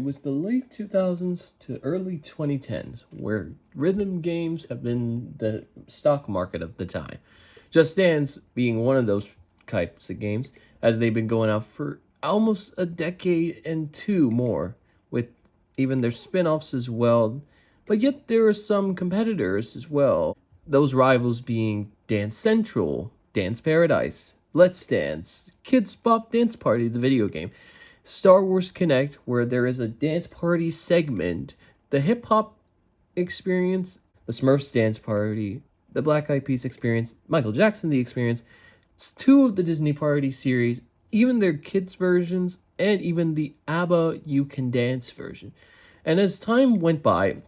was the late 2000s to early 2010s where rhythm games have been the stock market of the time. Just Dance being one of those types of games, as they've been going out for almost a decade and two more, with even their spin-offs as well. But yet there are some competitors as well. Those rivals being Dance Central, Dance Paradise, Let's Dance, Kids Bop Dance Party, the video game, Star Wars Connect, where there is a dance party segment, the hip hop experience, the Smurfs Dance Party, the Black Eyed Peas experience, Michael Jackson the experience, two of the Disney Party series, even their kids versions, and even the ABBA You Can Dance version. And as time went by,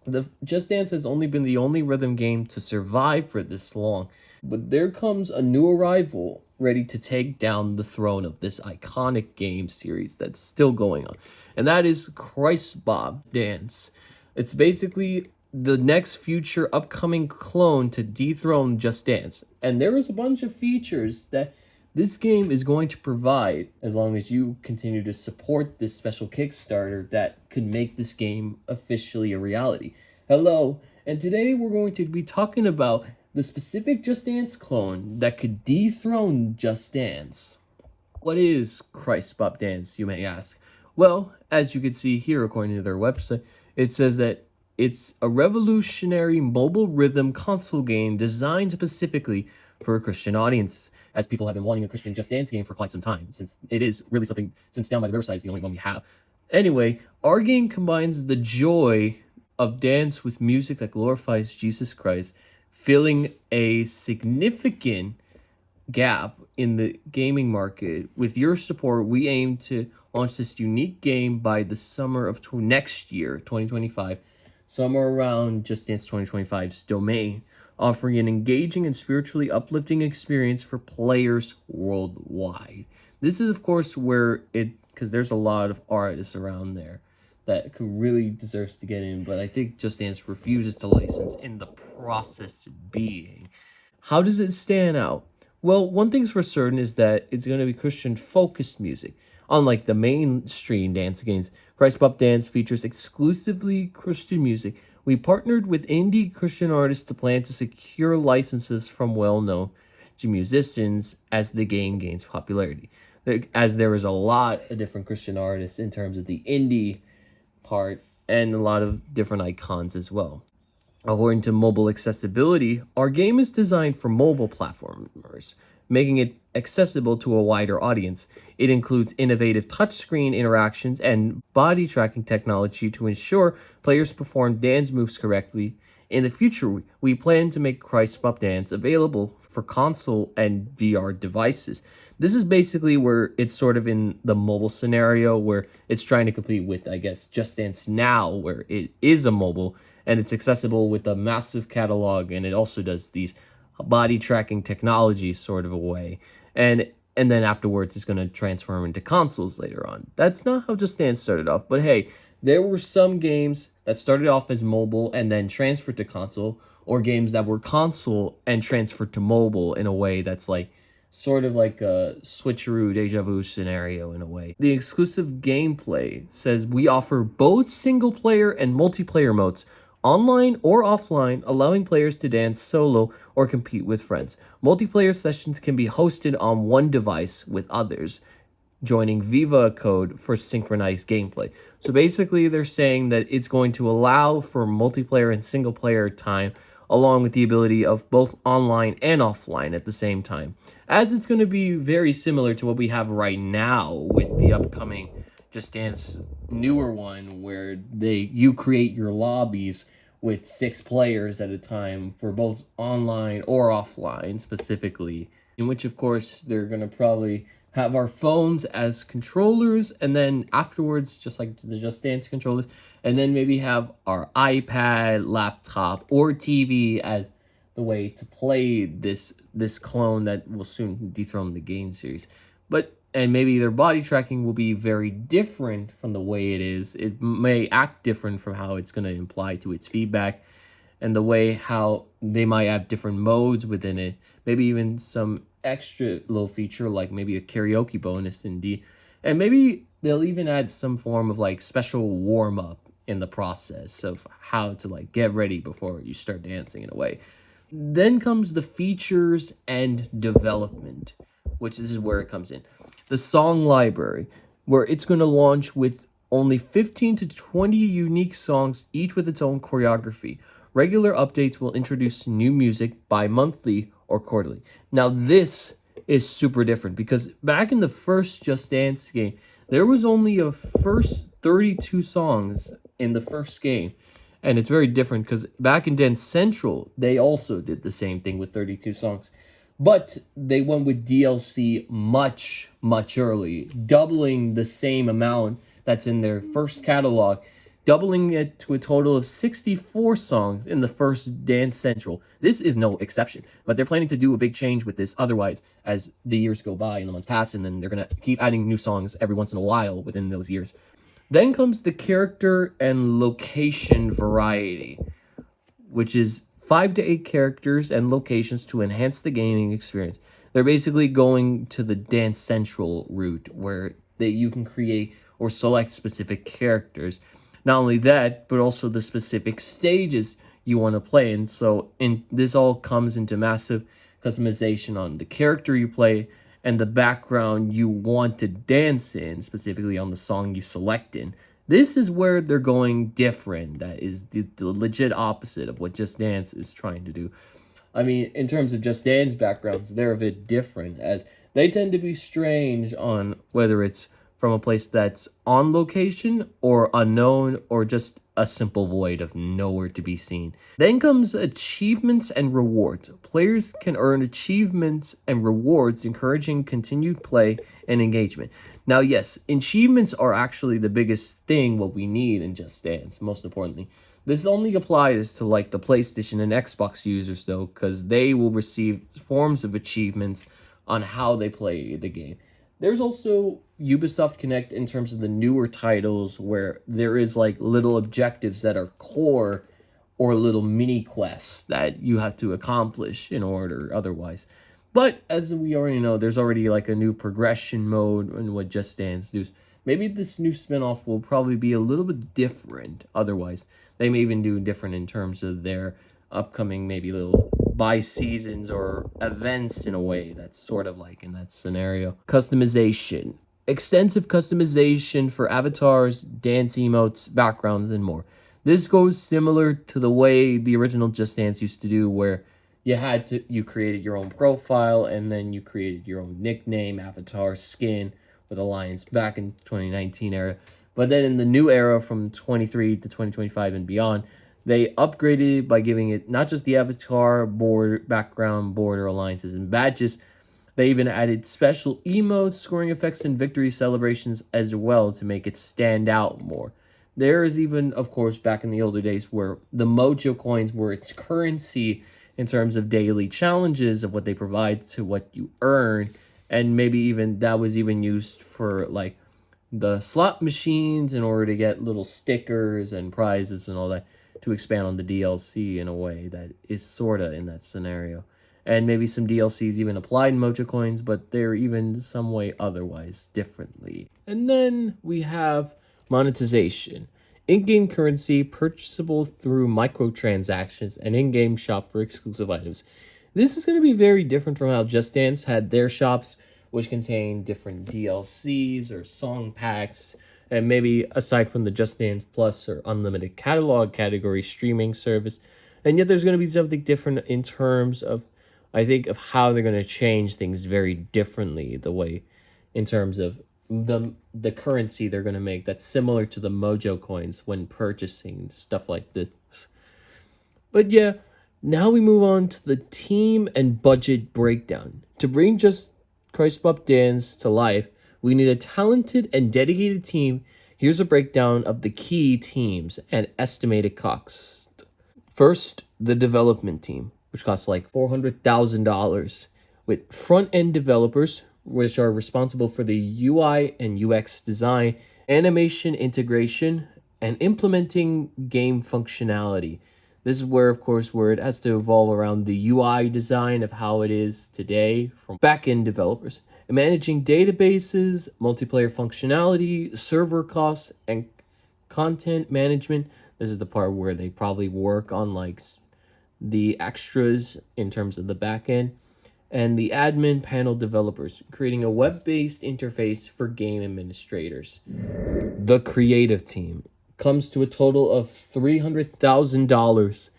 the Just Dance has only been the only rhythm game to survive for this long. But there comes a new arrival ready to take down the throne of this iconic game series that's still going on. And that is Christ Bop Dance. It's basically the next future upcoming clone to dethrone Just Dance. And there is a bunch of features that this game is going to provide as long as you continue to support this special Kickstarter that could make this game officially a reality. Hello, and today we're going to be talking about the specific Just Dance clone that could dethrone Just Dance. What is Christ Bop Dance, you may ask? Well, as you can see here, according to their website, it says that it's a revolutionary mobile rhythm console game designed specifically for a Christian audience, as people have been wanting a Christian Just Dance game for quite some time, since it is really something, since Down by the Riverside is the only one we have. Anyway, our game combines the joy of dance with music that glorifies Jesus Christ, filling a significant gap in the gaming market. With your support, we aim to launch this unique game by the summer of next year, 2025, somewhere around Just Dance 2025's domain, offering an engaging and spiritually uplifting experience for players worldwide. This is, of course, where because there's a lot of artists around there that could really deserves to get in, but I think Just Dance refuses to license in the process being. How does it stand out? Well, one thing's for certain is that it's going to be Christian-focused music. Unlike the mainstream dance games, Christ Bop Dance features exclusively Christian music. We partnered with indie Christian artists to plan to secure licenses from well-known musicians as the game gains popularity. As there is a lot of different Christian artists in terms of the indie part and a lot of different icons as well. According to mobile accessibility, our game is designed for mobile platformers, making it accessible to a wider audience. It includes innovative touchscreen interactions and body tracking technology to ensure players perform dance moves correctly. In the future, we plan to make Christ Bop Dance available for console and VR devices. This is basically where it's sort of in the mobile scenario where it's trying to compete with, I guess, Just Dance Now, where it is a mobile and it's accessible with a massive catalog, and it also does these body tracking technology sort of a way. And then afterwards it's going to transform into consoles later on. That's not how Just Dance started off, but hey, there were some games that started off as mobile and then transferred to console, or games that were console and transferred to mobile in a way that's like sort of like a switcheroo deja vu scenario in a way. The exclusive gameplay says we offer both single player and multiplayer modes, online or offline, allowing players to dance solo or compete with friends. Multiplayer sessions can be hosted on one device with others, joining Viva code for synchronized gameplay. So basically they're saying that it's going to allow for multiplayer and single player time, along with the ability of both online and offline at the same time, as it's going to be very similar to what we have right now with the upcoming Just Dance newer one, where you create your lobbies with 6 players at a time for both online or offline specifically, in which of course they're going to probably have our phones as controllers, and then afterwards, just like the Just Dance controllers, and then maybe have our iPad, laptop, or TV as the way to play this clone that will soon dethrone the game series. And maybe their body tracking will be very different from the way it is. It may act different from how it's going to imply to its feedback, and the way how they might have different modes within it. Maybe even some extra little feature like maybe a karaoke bonus and maybe they'll even add some form of like special warm up in the process of how to like get ready before you start dancing in a way. Then comes the features and development, which is where it comes in. The song library, where it's going to launch with only 15 to 20 unique songs, each with its own choreography. Regular updates will introduce new music bi-monthly or quarterly. Now, this is super different because back in the first Just Dance game, there was only a first 32 songs in the first game. And it's very different because back in Dance Central, they also did the same thing with 32 songs. But they went with DLC much, much early, doubling the same amount that's in their first catalog, doubling it to a total of 64 songs in the first Dance Central. This is no exception, but they're planning to do a big change with this otherwise as the years go by and the months pass, and then they're going to keep adding new songs every once in a while within those years. Then comes the character and location variety, which is 5 to 8 characters and locations to enhance the gaming experience. They're basically going to the Dance Central route where you can create or select specific characters. Not only that, but also the specific stages you want to play in. So this all comes into massive customization on the character you play and the background you want to dance in, specifically on the song you select in. This is where they're going different. That is the legit opposite of what Just Dance is trying to do. I mean, in terms of Just Dance backgrounds, they're a bit different, as they tend to be strange on whether it's from a place that's on location or unknown or just a simple void of nowhere to be seen. Then comes achievements and rewards. Players can earn achievements and rewards, encouraging continued play and engagement. Now, yes, achievements are actually the biggest thing what we need in Just Dance, most importantly. This only applies to like the PlayStation and Xbox users though, because they will receive forms of achievements on how they play the game. There's also Ubisoft Connect in terms of the newer titles where there is like little objectives that are core or little mini quests that you have to accomplish in order otherwise. But as we already know, there's already like a new progression mode in what Just Dance does. Maybe this new spinoff will probably be a little bit different otherwise. They may even do different in terms of their upcoming maybe little by seasons or events in a way that's sort of like in that scenario. Customization. Extensive customization for avatars, dance emotes, backgrounds, and more. This goes similar to the way the original Just Dance used to do, where you created your own profile and then you created your own nickname, avatar, skin with Alliance back in 2019 era. But then in the new era from 23 to 2025 and beyond, they upgraded by giving it not just the avatar, background, border, alliances, and badges. They even added special emotes, scoring effects, and victory celebrations as well to make it stand out more. There is even, of course, back in the older days where the Mojo coins were its currency in terms of daily challenges of what they provide to what you earn. And maybe even that was even used for like the slot machines in order to get little stickers and prizes and all that, to expand on the DLC in a way that is sort of in that scenario. And maybe some DLCs even applied in Mojo Coins, but they're even some way otherwise differently. And then we have monetization. In-game currency purchasable through microtransactions and in-game shop for exclusive items. This is going to be very different from how Just Dance had their shops, which contain different DLCs or song packs, and maybe aside from the Just Dance Plus or Unlimited Catalog category streaming service. And yet there's going to be something different in terms of, I think, of how they're going to change things very differently, the way, in terms of the currency they're going to make that's similar to the Mojo coins when purchasing stuff like this. But yeah, now we move on to the team and budget breakdown. To bring just Christ Bop Dance to life, we need a talented and dedicated team. Here's a breakdown of the key teams and estimated cost. First, the development team, which costs like $400,000, with front-end developers, which are responsible for the UI and UX design, animation integration, and implementing game functionality. This is where, of course, where it has to evolve around the UI design of how it is today from back-end developers. managing databases, multiplayer functionality, server costs, and content management. This is the part where they probably work on like the extras in terms of the backend, and the admin panel developers, creating a web-based interface for game administrators. The creative team comes to a total of $300,000,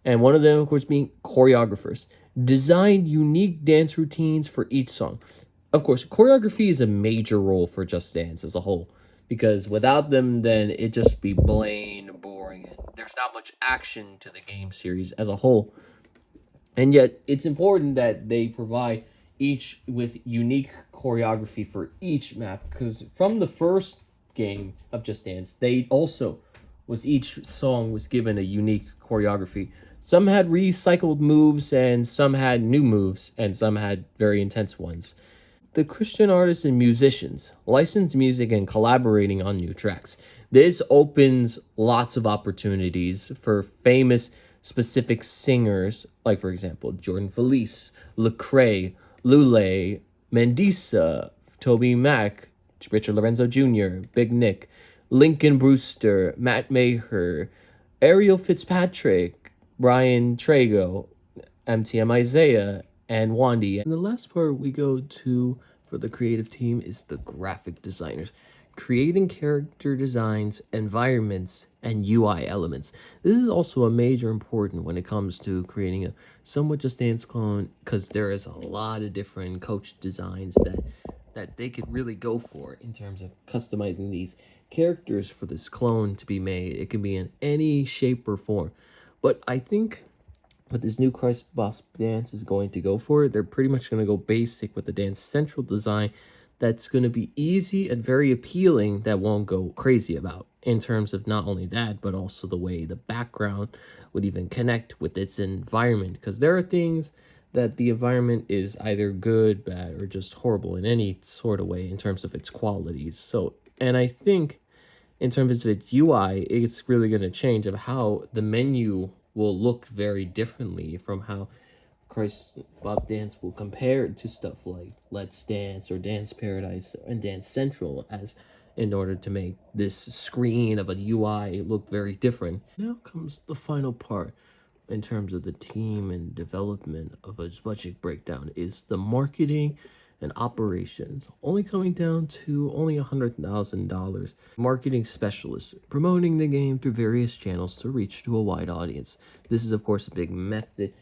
and one of them, of course, being choreographers. Design unique dance routines for each song. Of course, choreography is a major role for Just Dance as a whole, because without them, then it'd just be plain boring. There's not much action to the game series as a whole. And yet, it's important that they provide each with unique choreography for each map, because from the first game of Just Dance, they also each song was given a unique choreography. Some had recycled moves, and some had new moves, and some had very intense ones. The Christian artists and musicians license music and collaborating on new tracks. This opens lots of opportunities for famous specific singers, like for example, Jordan Felice, Lecrae, Lule, Mandisa, Toby Mac, Richard Lorenzo Jr., Big Nick, Lincoln Brewster, Matt Maher, Ariel Fitzpatrick, Brian Trago, MTM Isaiah, and Wandy. And the last part we go to for the creative team is the graphic designers, creating character designs, environments, and UI elements. This is also a major important when it comes to creating a somewhat Just Dance clone, because there is a lot of different coach designs that they could really go for in terms of customizing these characters for this clone to be made. It can be in any shape or form. But I think what this new Christ Bop dance is going to go for, they're pretty much going to go basic with the Dance Central design that's going to be easy and very appealing, that won't go crazy about, in terms of not only that, but also the way the background would even connect with its environment, because there are things that the environment is either good, bad, or just horrible in any sort of way in terms of its qualities. So, and I think in terms of its UI, it's really going to change of how the menu will look very differently from how Christ Bop Dance will compare to stuff like Let's Dance or Dance Paradise and Dance Central, as in order to make this screen of a UI look very different. Now comes the final part in terms of the team and development of a budget breakdown, is the marketing and operations, only coming down to only $100,000. Marketing specialists promoting the game through various channels to reach to a wide audience. This is of course a big method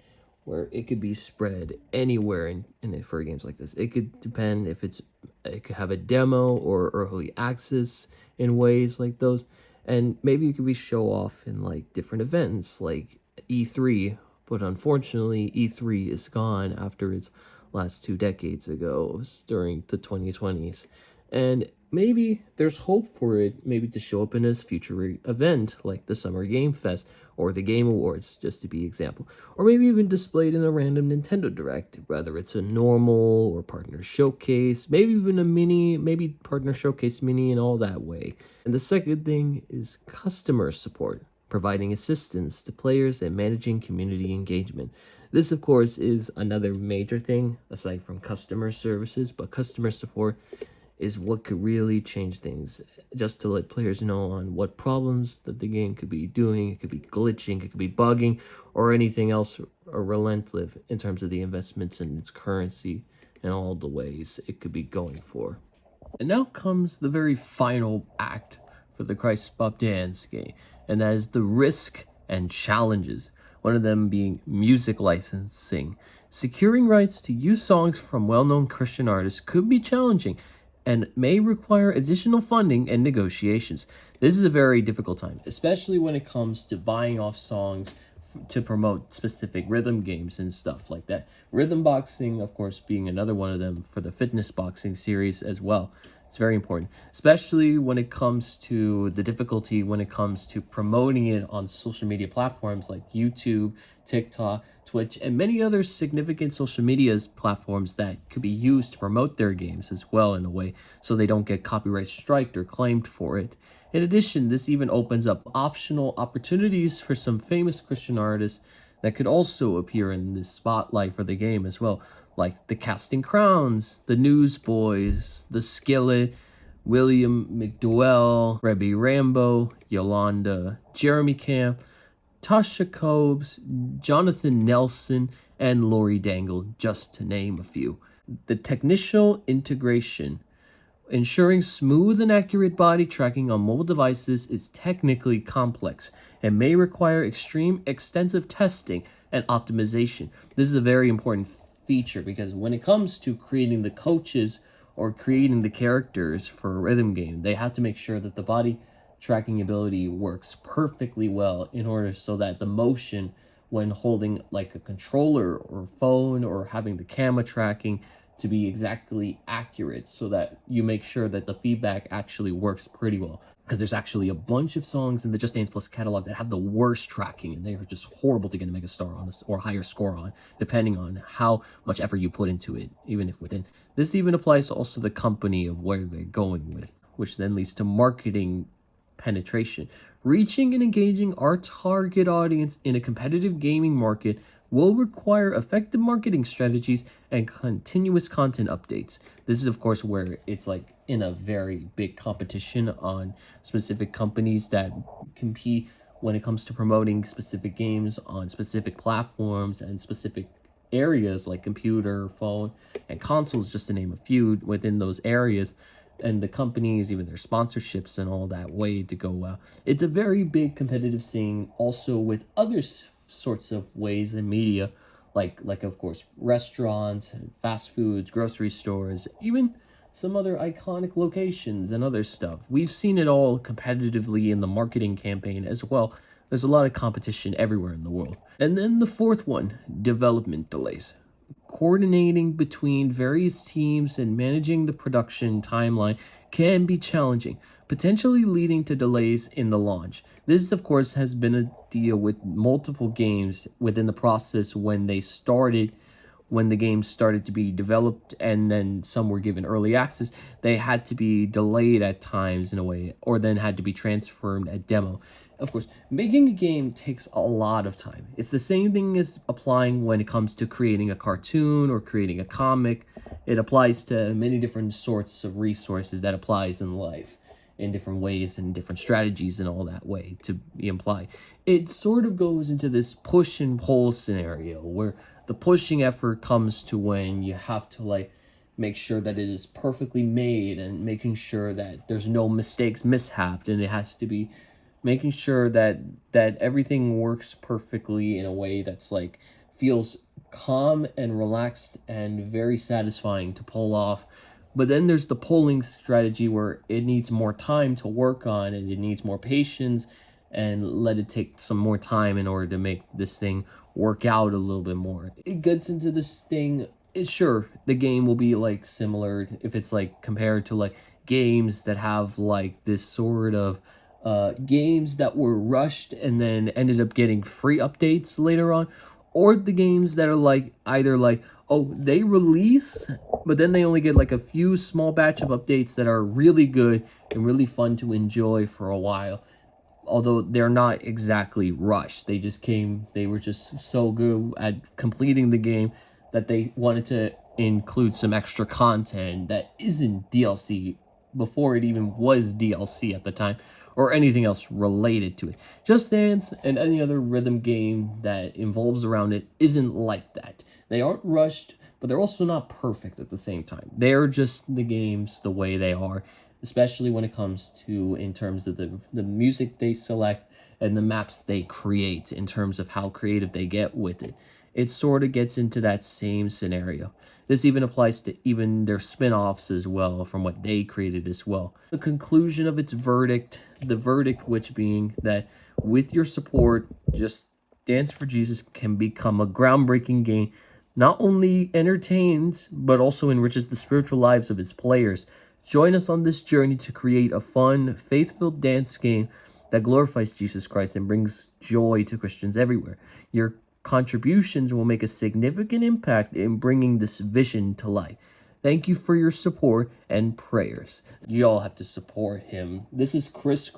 where it could be spread anywhere in it for games like this. It could depend if it could have a demo or early access in ways like those, and maybe it could be show off in like different events like E3. But unfortunately, E3 is gone after its last 2 decades ago, during the 2020s, and maybe there's hope for it maybe to show up in a future event like the Summer Game Fest or the Game Awards, just to be example, or maybe even displayed in a random Nintendo Direct, whether it's a normal or partner showcase, maybe even a mini, maybe partner showcase mini, and all that way. And the second thing is customer support, providing assistance to players and managing community engagement. This, of course, is another major thing aside from customer services, but customer support is what could really change things, just to let players know on what problems that the game could be doing. It could be glitching, it could be bugging, or anything else relentless in terms of the investments in its currency and all the ways it could be going for. And now comes the very final act for the Christ Bop Dance game, and that is the risk and challenges. One of them being music licensing. Securing rights to use songs from well-known Christian artists could be challenging and may require additional funding and negotiations. This is a very difficult time, especially when it comes to buying off songs to promote specific rhythm games and stuff like that. Rhythm boxing, of course, being another one of them for the fitness boxing series as well. It's very important, especially when it comes to the difficulty when it comes to promoting it on social media platforms like YouTube, TikTok, Twitch, and many other significant social media platforms that could be used to promote their games as well in a way so they don't get copyright striked or claimed for it. In addition, this even opens up optional opportunities for some famous Christian artists that could also appear in this spotlight for the game as well, like the Casting Crowns, the Newsboys, the Skillet, William McDowell, Rebby Rambo, Yolanda, Jeremy Camp, Tasha Cobes, Jonathan Nelson, and Lori Dangle, just to name a few. The technical integration. Ensuring smooth and accurate body tracking on mobile devices is technically complex and may require extensive testing and optimization. This is a very important feature because when it comes to creating the coaches or creating the characters for a rhythm game, they have to make sure that the body tracking ability works perfectly well in order so that the motion when holding like a controller or phone or having the camera tracking to be exactly accurate, so that you make sure that the feedback actually works pretty well. Because there's actually a bunch of songs in the Just Dance Plus catalog that have the worst tracking, and they are just horrible to get a mega star on or higher score on, depending on how much effort you put into it, even if within. This even applies to also the company of where they're going with, which then leads to marketing penetration. Reaching and engaging our target audience in a competitive gaming market will require effective marketing strategies and continuous content updates. This is, of course, where it's like in a very big competition on specific companies that compete when it comes to promoting specific games on specific platforms and specific areas like computer, phone, and consoles, just to name a few within those areas. And the companies, even their sponsorships and all that way to go. It's a very big competitive scene also with other sorts of ways in media, like of course restaurants, fast foods, grocery stores, even some other iconic locations and other stuff. We've seen it all competitively in the marketing campaign as well. There's a lot of competition everywhere in the world. And then the fourth one, development delays. Coordinating between various teams and managing the production timeline can be challenging, potentially leading to delays in the launch. This, of course, has been a deal with multiple games within the process when the games started to be developed, and then some were given early access. They had to be delayed at times in a way, or then had to be transferred at demo. Of course, making a game takes a lot of time. It's the same thing as applying when it comes to creating a cartoon or creating a comic. It applies to many different sorts of resources that applies in life in different ways and different strategies and all that way to imply. It sort of goes into this push and pull scenario where the pushing effort comes to when you have to like make sure that it is perfectly made and making sure that there's no mistakes, mishapped, and it has to be making sure that everything works perfectly in a way that's like feels calm and relaxed and very satisfying to pull off. But then there's the polling strategy where it needs more time to work on and it needs more patience and let it take some more time in order to make this thing work out a little bit more. It gets into this thing, sure, the game will be like similar if it's like compared to like games that have like this sort of games that were rushed and then ended up getting free updates later on, or the games that are like either like, oh, they release but then they only get like a few small batch of updates that are really good and really fun to enjoy for a while, although they're not exactly rushed. They were just so good at completing the game that they wanted to include some extra content that isn't DLC before it even was DLC at the time, or anything else related to it. Just Dance and any other rhythm game that involves around it isn't like that. They aren't rushed, but they're also not perfect at the same time. They're just the games the way they are, especially when it comes to in terms of the music they select and the maps they create in terms of how creative they get with it. It sort of gets into that same scenario. This even applies to even their spin-offs as well from what they created as well. The conclusion of its verdict, the verdict which being that with your support, Just Dance for Jesus can become a groundbreaking game, not only entertains, but also enriches the spiritual lives of its players. Join us on this journey to create a fun, faith-filled dance game that glorifies Jesus Christ and brings joy to Christians everywhere. Your contributions will make a significant impact in bringing this vision to life. Thank you for your support and prayers. You all have to support him. This is Chris,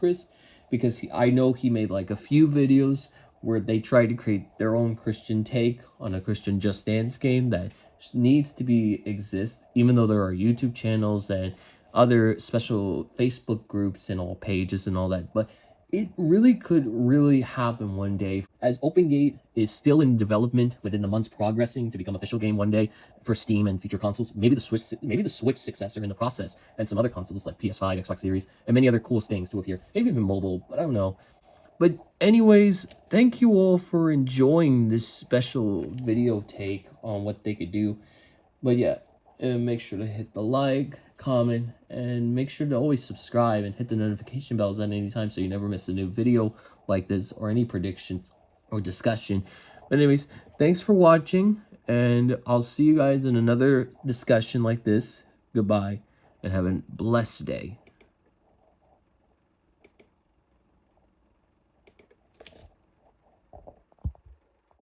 because I know he made like a few videos where they try to create their own Christian take on a Christian Just Dance game that needs to exist, even though there are YouTube channels and other special Facebook groups and all pages and all that. But it really could really happen one day, as OpenGate is still in development, within the months progressing to become official game one day for Steam and future consoles. Maybe the Switch successor in the process, and some other consoles like PS5, Xbox Series, and many other cool things to appear. Maybe even mobile, but I don't know. But anyways, thank you all for enjoying this special video take on what they could do. But yeah, and make sure to hit the like, comment, and make sure to always subscribe and hit the notification bells at any time so you never miss a new video like this or any prediction or discussion. But anyways, thanks for watching, and I'll see you guys in another discussion like this. Goodbye, and have a blessed day.